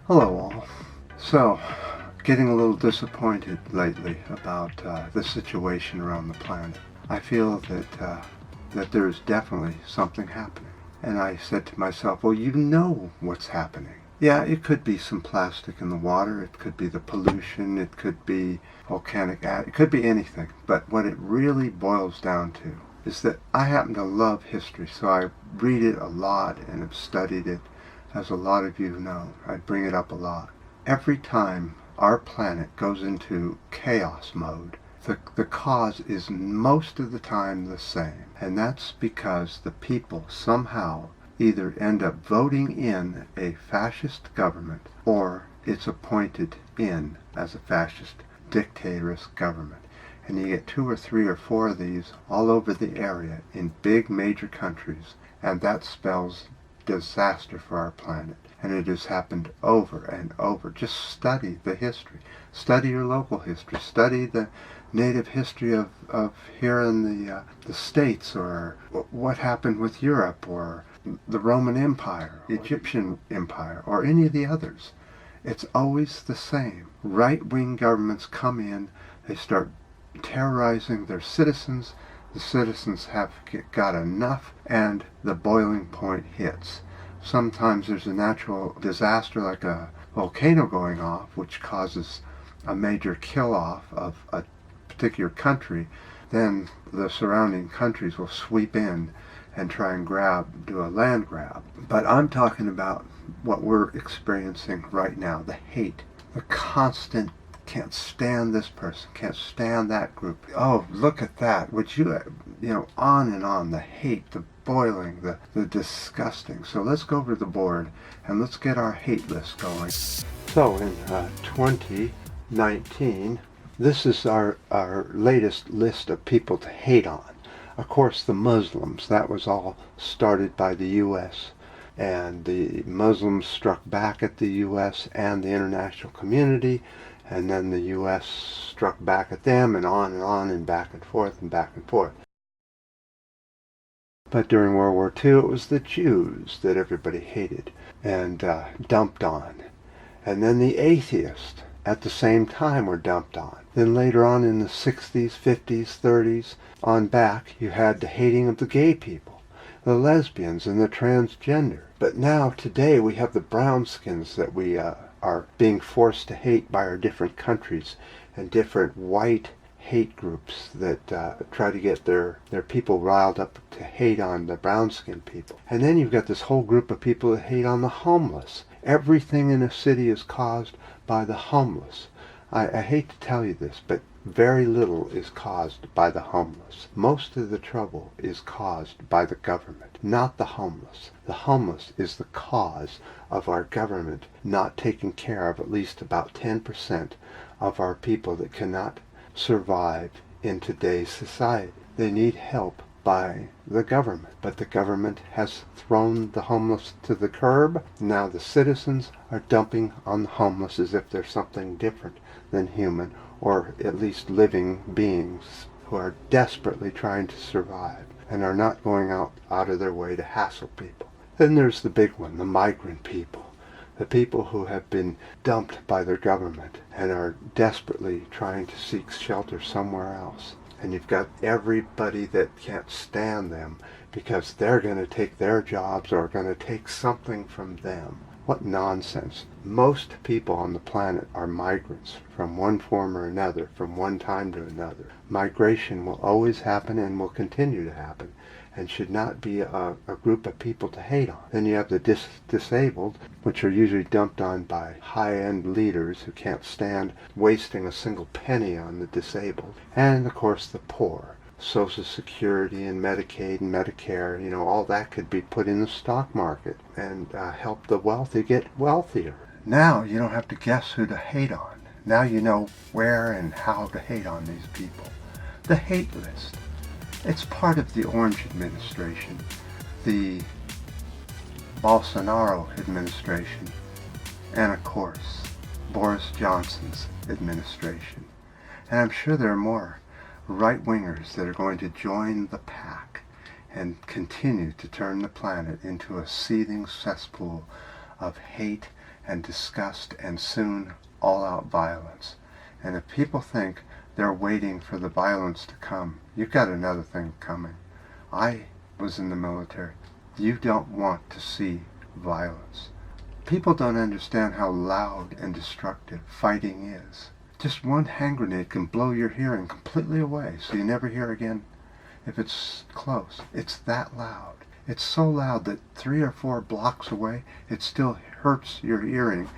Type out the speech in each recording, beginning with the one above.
Hello all. So, getting a little disappointed lately about the situation around the planet. I feel that there is definitely something happening. And I said to myself, well, you know what's happening. Yeah, it could be some plastic in the water, it could be the pollution, it could be volcanic ash, it could be anything. But what it really boils down to is that I happen to love history, so I read it a lot and have studied it. As a lot of you know, I bring it up a lot. Every time our planet goes into chaos mode, the cause is most of the time the same. And that's because the people somehow either end up voting in a fascist government or it's appointed in as a fascist dictatorous government. And you get 2 or 3 or 4 of these all over the area in big major countries, and that spells disaster for our planet. And it has happened over and over. Just study the history. Study your local history. Study the native history of here in the States, or what happened with Europe, or the Roman Empire, Egyptian Empire, or any of the others. It's always the same. Right-wing governments come in, they start terrorizing their citizens. The citizens have got enough, and the boiling point hits. Sometimes there's a natural disaster like a volcano going off, which causes a major kill-off of a particular country. Then the surrounding countries will sweep in and try and do a land grab. But I'm talking about what we're experiencing right now, the hate, the constant, can't stand this person, can't stand that group. Oh, look at that. Would you on and on, the hate, the boiling, the disgusting. So let's go over the board and let's get our hate list going. So in 2019, this is our latest list of people to hate on. Of course, the Muslims, that was all started by the U.S., and the Muslims struck back at the U.S. and the international community, and then the U.S. struck back at them, and on and back and forth and back and forth. But during World War II, it was the Jews that everybody hated and dumped on. And then the atheists at the same time were dumped on. Then later on in the 60s, 50s, 30s, on back, you had the hating of the gay people, the lesbians, and the transgender. But now, today, we have the brownskins that we are being forced to hate by our different countries, and different white hate groups that try to get their people riled up to hate on the brown-skinned people. And then you've got this whole group of people that hate on the homeless. Everything in a city is caused by the homeless. I hate to tell you this, but very little is caused by the homeless. Most of the trouble is caused by the government, not the homeless. The homeless is the cause of our government not taking care of at least about 10% of our people that cannot survive in today's society. They need help by the government, but the government has thrown the homeless to the curb. Now the citizens are dumping on the homeless as if they're something different than human, or at least living beings who are desperately trying to survive and are not going out of their way to hassle people. Then there's the big one, the migrant people. The people who have been dumped by their government and are desperately trying to seek shelter somewhere else. And you've got everybody that can't stand them because they're going to take their jobs or going to take something from them. What nonsense. Most people on the planet are migrants from one form or another, from one time to another. Migration will always happen and will continue to happen, and should not be a group of people to hate on. Then you have the disabled, which are usually dumped on by high-end leaders who can't stand wasting a single penny on the disabled. And of course the poor. Social Security and Medicaid and Medicare, all that could be put in the stock market and help the wealthy get wealthier. Now you don't have to guess who to hate on. Now you know where and how to hate on these people. The hate list. It's part of the Orange administration, the Bolsonaro administration, and of course, Boris Johnson's administration. And I'm sure there are more right-wingers that are going to join the pack and continue to turn the planet into a seething cesspool of hate and disgust and soon all-out violence. And if people think they're waiting for the violence to come, you've got another thing coming. I was in the military. You don't want to see violence. People don't understand how loud and destructive fighting is. Just one hand grenade can blow your hearing completely away, so you never hear again if it's close. It's that loud. It's so loud that 3 or 4 blocks away, it still hurts your hearing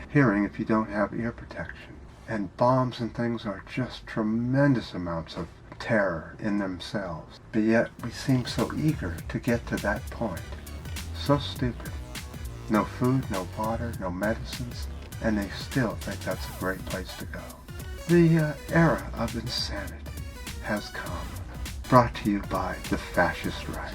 if you don't have ear protection. And bombs and things are just tremendous amounts of terror in themselves. But yet we seem so eager to get to that point. So stupid. No food, no water, no medicines, and they still think that's a great place to go. The era of insanity has come, brought to you by the fascist right.